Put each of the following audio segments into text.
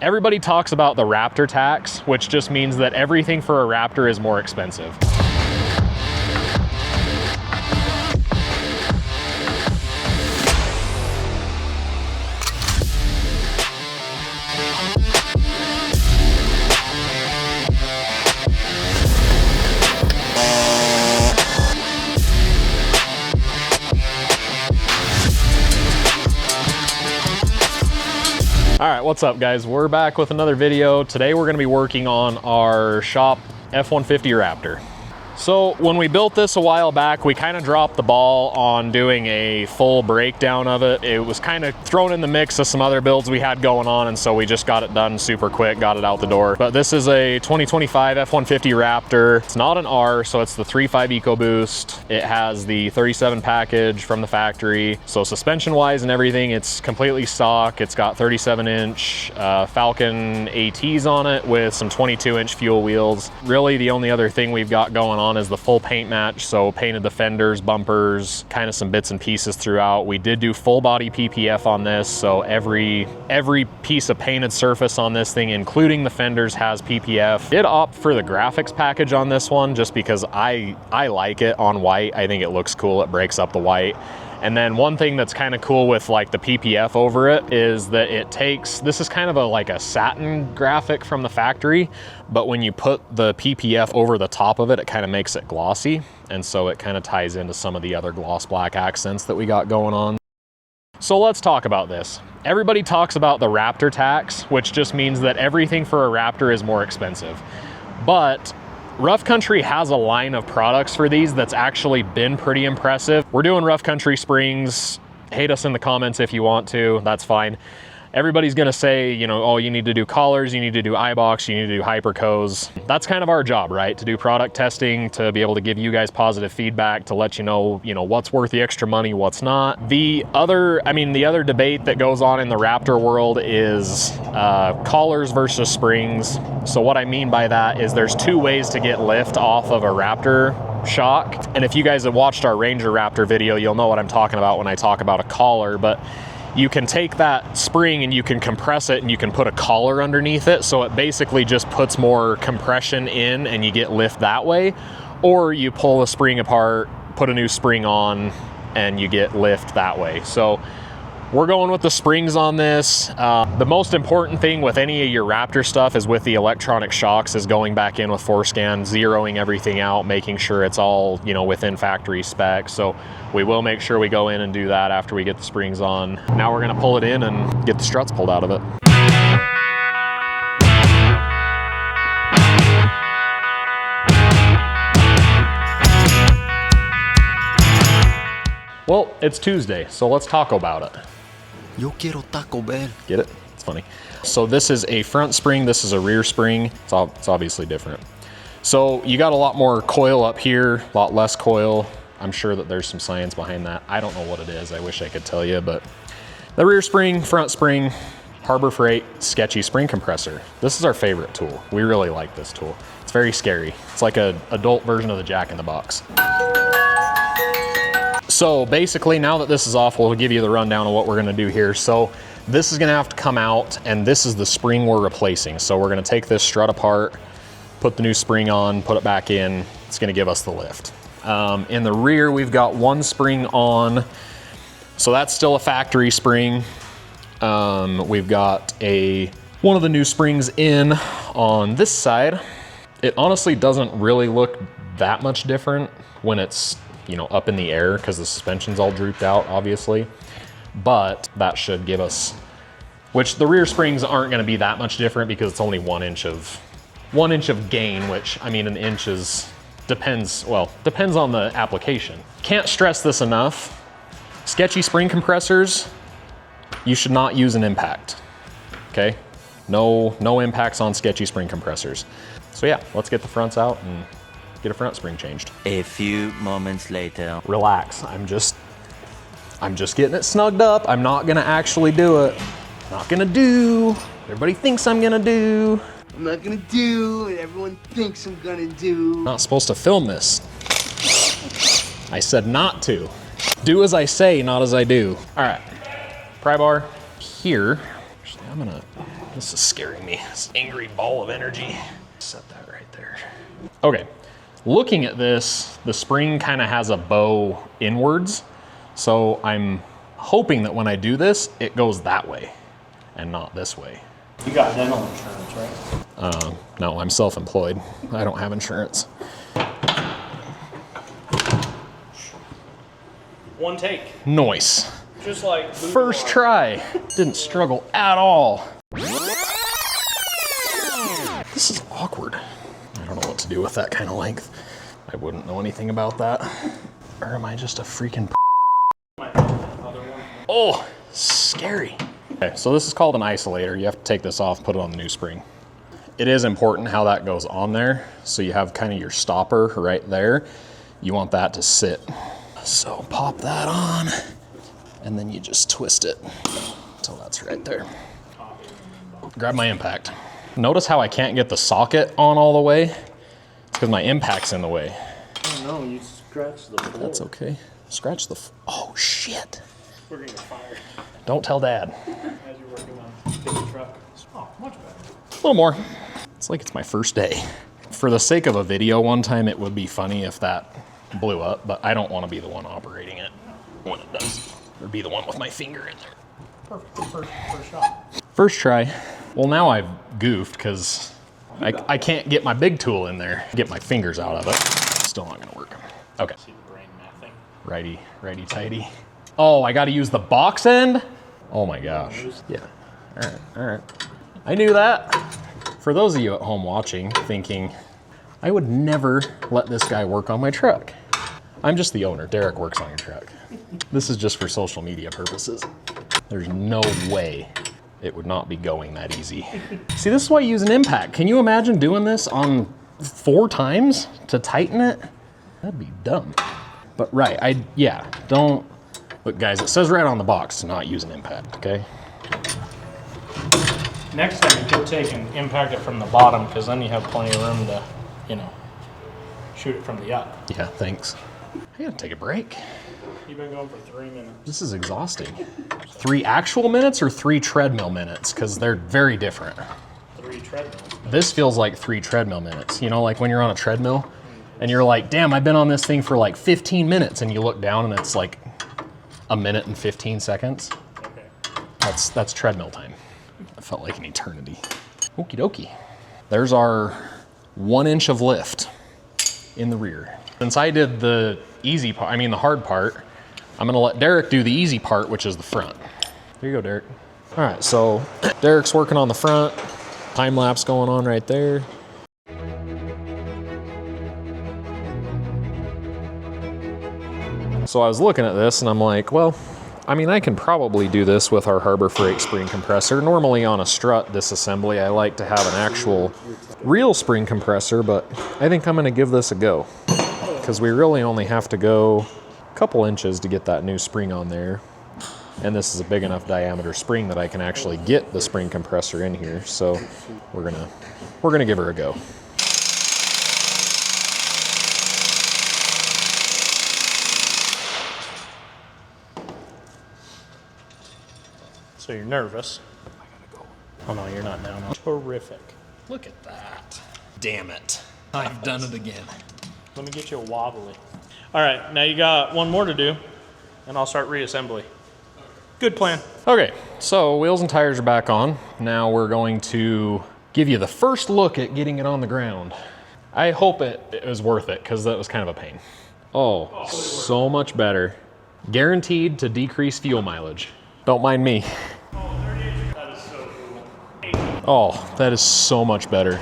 Everybody talks about the Raptor tax, which just means that everything for a Raptor is more expensive. All right, what's up guys? We're back with another video. Today we're gonna be working on our shop F-150 Raptor. So when we built this a while back, we kind of dropped the ball on doing a full breakdown of it. It was kind of thrown in the mix of some other builds we had going on, and so we just got it done super quick, got it out the door. But this is a 2025 F-150 Raptor. It's not an R, so it's the 3.5 EcoBoost. It has the 37 package from the factory. So suspension-wise and everything, it's completely stock. It's got 37-inch Falcon ATs on it with some 22-inch fuel wheels. Really, the only other thing we've got going on is the full paint match. So painted the fenders, bumpers, kind of some bits and pieces throughout. We did do full body PPF on this, so every piece of painted surface on this thing, including the fenders, has PPF. Did opt for the graphics package on this one just because I like it on white. I think it looks cool. It breaks up the white. And then one thing that's kind of cool with like the PPF over it is that it takes, this is kind of like a satin graphic from the factory, but when you put the PPF over the top of it, it kind of makes it glossy. And so it kind of ties into some of the other gloss black accents that we got going on. So let's talk about this. Everybody talks about the Raptor tax, which just means that everything for a Raptor is more expensive. But Rough Country has a line of products for these that's actually been pretty impressive. We're doing Rough Country springs. Hate us in the comments if you want to, that's fine. Everybody's gonna say, you know, oh, you need to do collars, you need to do iBox, you need to do hypercos. That's kind of our job, right? To do product testing, to be able to give you guys positive feedback, to let you know what's worth the extra money, what's not. The other debate that goes on in the Raptor world is collars versus springs. So what I mean by that is there's two ways to get lift off of a Raptor shock. And if you guys have watched our Ranger Raptor video, you'll know what I'm talking about when I talk about a collar. But you can take that spring and you can compress it and you can put a collar underneath it. So it basically just puts more compression in and you get lift that way. Or you pull the spring apart, put a new spring on, and you get lift that way. So we're going with the springs on this. The most important thing with any of your Raptor stuff is with the electronic shocks is going back in with ForScan, zeroing everything out, making sure it's all within factory specs. So we will make sure we go in and do that after we get the springs on. Now we're gonna pull it in and get the struts pulled out of it. Well, it's Tuesday, so let's talk about it. Yo quiero Taco Bell. Get it? It's funny. So this is a front spring, this is a rear spring. It's obviously different. So you got a lot more coil up here, a lot less coil. I'm sure that there's some science behind that. I don't know what it is. I wish I could tell you, but the rear spring, front spring, Harbor Freight sketchy spring compressor. This is our favorite tool. We really like this tool. It's very scary. It's like an adult version of the Jack in the Box. So basically, now that this is off, we'll give you the rundown of what we're gonna do here. So this is gonna have to come out, and this is the spring we're replacing. So we're gonna take this strut apart, put the new spring on, put it back in. It's gonna give us the lift. In the rear, we've got one spring on. So that's still a factory spring. We've got one of the new springs in on this side. It honestly doesn't really look that much different when it's up in the air because the suspension's all drooped out, obviously. But that should give us, which the rear springs aren't going to be that much different because it's only 1 inch of gain, which I mean, an inch is depends on the application. Can't stress this enough. Sketchy spring compressors, you should not use an impact. Okay, no impacts on sketchy spring compressors. So yeah, let's get the fronts out and get a front spring changed. A few moments later. Relax, I'm just getting it snugged up. I'm not gonna actually do it. Not gonna do. Everybody thinks I'm gonna do. I'm not gonna do what everyone thinks I'm gonna do. Not supposed to film this. I said not to. Do as I say, not as I do. All right, pry bar here. Actually, I'm gonna This is scaring me. This angry ball of energy. Set that right there. Okay, looking at this, the spring kind of has a bow inwards. So I'm hoping that when I do this, it goes that way and not this way. You got dental insurance, right? No, I'm self-employed. I don't have insurance. One take. Nice. Just like First try. Didn't struggle at all. This is awkward. I don't know what to do with that kind of length. I wouldn't know anything about that. Or am I just a freaking Oh, scary. Okay, so this is called an isolator. You have to take this off, put it on the new spring. It is important how that goes on there. So you have kind of your stopper right there. You want that to sit. So pop that on, and then you just twist it until that's right there. Grab my impact. Notice how I can't get the socket on all the way? It's because my impact's in the way. Oh no, you scratched the floor. That's okay. Scratch the, oh shit. We're gonna get fired. Don't tell Dad. As you're working on the truck. Oh, much better. A little more. It's like it's my first day. For the sake of a video one time, it would be funny if that blew up, but I don't want to be the one operating it when it does. Or be the one with my finger in there. Perfect. First shot. First try. Well, now I've goofed because I can't get my big tool in there. Get my fingers out of it. Still not gonna work. Okay. See the brain mathing. Righty tighty. Oh, I gotta use the box end? Oh my gosh. Yeah. All right. I knew that. For those of you at home watching, thinking, I would never let this guy work on my truck. I'm just the owner. Derek works on your truck. This is just for social media purposes. There's no way it would not be going that easy. See, this is why you use an impact. Can you imagine doing this on 4 times to tighten it? That'd be dumb. But right, don't. Look guys, it says right on the box to not use an impact, okay? Next time you could take and impact it from the bottom, because then you have plenty of room to, shoot it from the up. Yeah, thanks. I gotta take a break. You've been going for 3 minutes. This is exhausting. 3 actual minutes or 3 treadmill minutes? Because they're very different. 3 treadmills. This feels like 3 treadmill minutes. You know, like when you're on a treadmill and you're like, damn, I've been on this thing for like 15 minutes, and you look down and it's like 1 minute and 15 seconds. Okay. That's treadmill time. It felt like an eternity. Okie dokie. There's our 1 inch of lift in the rear. Since I did the easy part, the hard part, I'm gonna let Derek do the easy part, which is the front. There you go, Derek. All right, so Derek's working on the front. Time lapse going on right there. So I was looking at this and I'm like, well, I can probably do this with our Harbor Freight spring compressor. Normally on a strut disassembly, I like to have an actual real spring compressor, but I think I'm gonna give this a go because we really only have to go a couple inches to get that new spring on there. And this is a big enough diameter spring that I can actually get the spring compressor in here. So we're gonna give her a go. So you're nervous. I gotta go. Oh no, you're not now. No. Terrific. Look at that. Damn it. I've done it again. Let me get you a wobbly. All right, now you got one more to do, and I'll start reassembly. Good plan. Okay, so wheels and tires are back on. Now we're going to give you the first look at getting it on the ground. I hope it was worth it, because that was kind of a pain. Oh, so much better. Guaranteed to decrease fuel mileage. Don't mind me. That is so cool. Oh, that is so much better.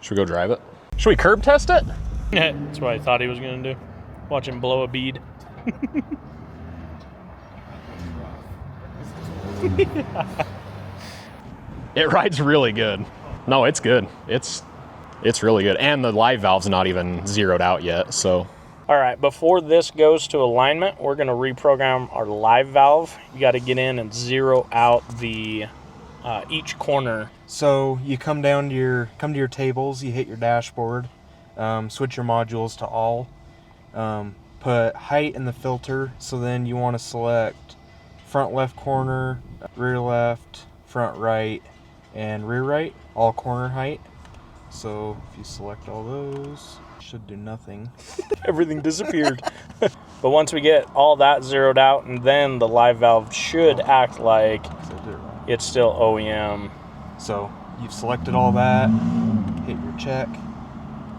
Should we go drive it? Should we curb test it? That's what I thought he was gonna do. Watch him blow a bead. It rides really good. No, it's good. It's really good. And the live valve's not even zeroed out yet, so. All right, before this goes to alignment, we're gonna reprogram our live valve. You gotta get in and zero out the each corner. So you come to your tables, you hit your dashboard, switch your modules to all, put height in the filter. So then you want to select front left corner, rear left, front right, and rear right, all corner height. So if you select all those, should do nothing. Everything disappeared. But once we get all that zeroed out, and then the live valve should act like it's still OEM. So you've selected all that, hit your check.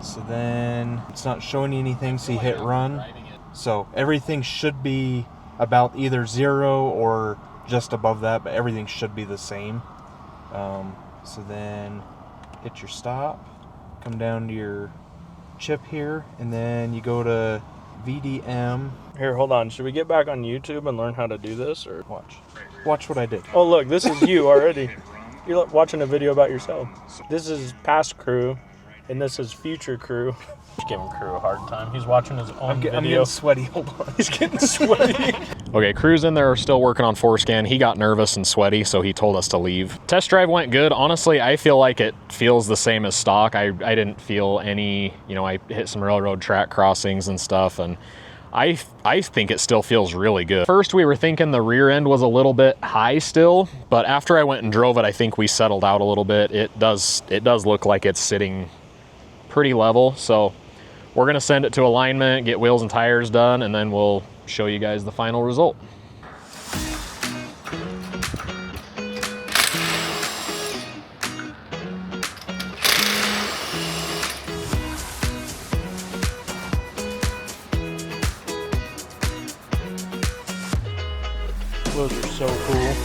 So then it's not showing you anything, so you hit run. So everything should be about either 0 or just above that, but everything should be the same. So then hit your stop, come down to your chip here, and then you go to VDM. Here, hold on. Should we get back on YouTube and learn how to do this, or Watch what I did. Oh, look, this is you already. You're watching a video about yourself. This is past crew, and this is future crew. Just giving crew a hard time. He's watching his own video. I'm getting sweaty. Hold on. He's getting sweaty. Okay, crew's in there still working on forescan. He got nervous and sweaty, so he told us to leave. Test drive went good. Honestly, I feel like it feels the same as stock. I didn't feel any, you know, I hit some railroad track crossings and stuff, and I think it still feels really good. First, we were thinking the rear end was a little bit high still, but after I went and drove it, I think we settled out a little bit. It does look like it's sitting pretty level, so we're gonna send it to alignment, get wheels and tires done, and then we'll show you guys the final result. Those are so cool.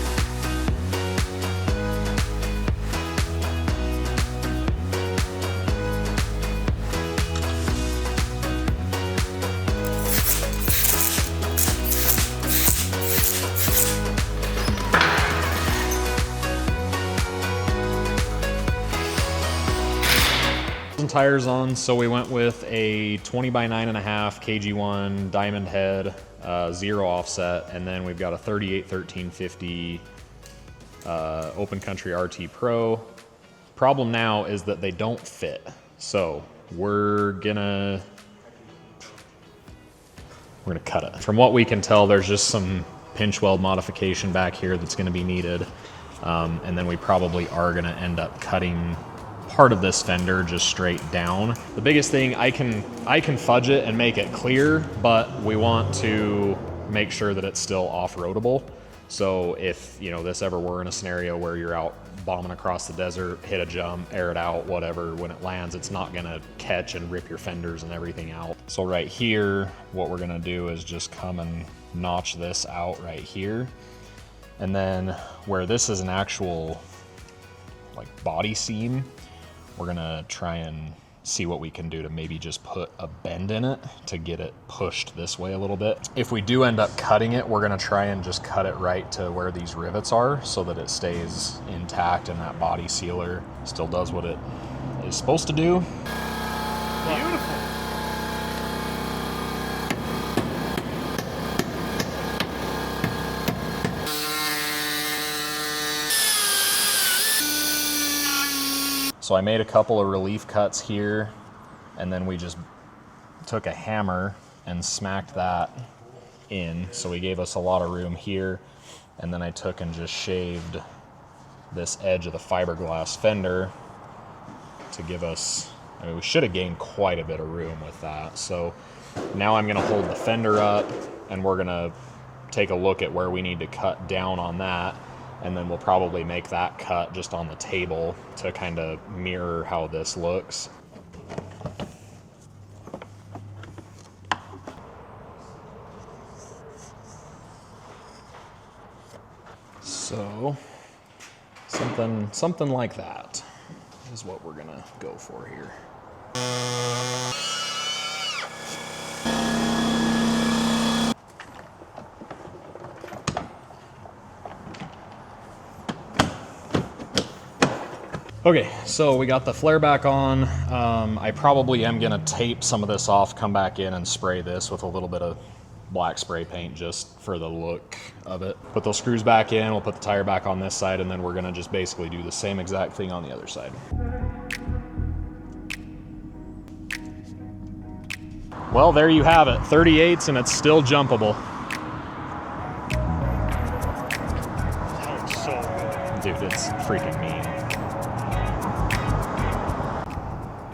Tires on, so we went with a 20 by 9.5 KG1 diamond head, 0 offset, and then we've got a 38 1350 Open Country RT Pro. Problem now is that they don't fit, so we're gonna cut it. From what we can tell, there's just some pinch weld modification back here that's gonna be needed, and then we probably are gonna end up cutting part of this fender just straight down. The biggest thing, I can fudge it and make it clear, but we want to make sure that it's still off-roadable. So if, you know, this ever were in a scenario where you're out bombing across the desert, hit a jump, air it out, whatever, when it lands, it's not gonna catch and rip your fenders and everything out. So right here, what we're gonna do is just come and notch this out right here. And then where this is an actual like body seam, we're gonna try and see what we can do to maybe just put a bend in it to get it pushed this way a little bit. If we do end up cutting it, we're gonna try and just cut it right to where these rivets are so that it stays intact and that body sealer still does what it is supposed to do. Beautiful. So I made a couple of relief cuts here, and then we just took a hammer and smacked that in. So we gave us a lot of room here, and then I took and just shaved this edge of the fiberglass fender to give us, I mean, we should have gained quite a bit of room with that. So now I'm gonna hold the fender up, and we're gonna take a look at where we need to cut down on that. And then we'll probably make that cut just on the table to kind of mirror how this looks. So something like that is what we're gonna go for here. Okay, so we got the flare back on. I probably am gonna tape some of this off, come back in and spray this with a little bit of black spray paint just for the look of it. Put those screws back in, we'll put the tire back on this side, and then we're gonna just basically do the same exact thing on the other side. Well, there you have it, 38s, and it's still jumpable. That looks so good. Dude, it's freaking mean.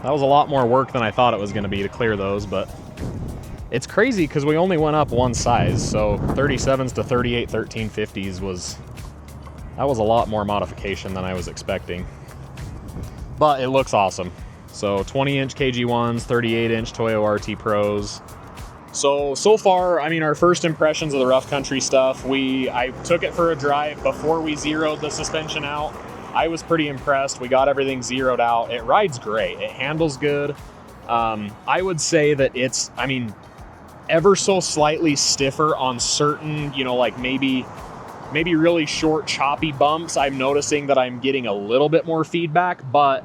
That was a lot more work than I thought it was going to be to clear those, but it's crazy because we only went up one size. So 37s to 38 1350s that was a lot more modification than I was expecting. But it looks awesome. So 20-inch KG1s, 38-inch Toyo RT Pros. So far, I mean, our first impressions of the rough country stuff, I took it for a drive before we zeroed the suspension out. I was pretty impressed. We got everything zeroed out. It rides great. It handles good. I would say that it's, I mean, ever so slightly stiffer on certain, you know, like maybe really short, choppy bumps. I'm noticing that I'm getting a little bit more feedback, but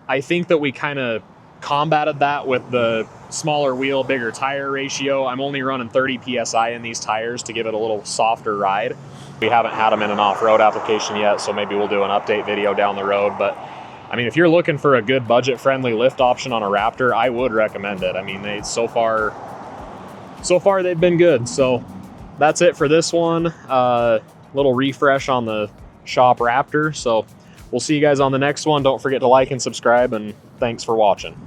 I think that we kind of combated that with the smaller wheel, bigger tire ratio. I'm only running 30 PSI in these tires to give it a little softer ride. We haven't had them in an off-road application yet, so maybe we'll do an update video down the road. But I mean, if you're looking for a good budget-friendly lift option on a Raptor, I would recommend it. I mean, so far they've been good. So that's it for this one. Little refresh on the shop Raptor. So we'll see you guys on the next one. Don't forget to like and subscribe, and thanks for watching.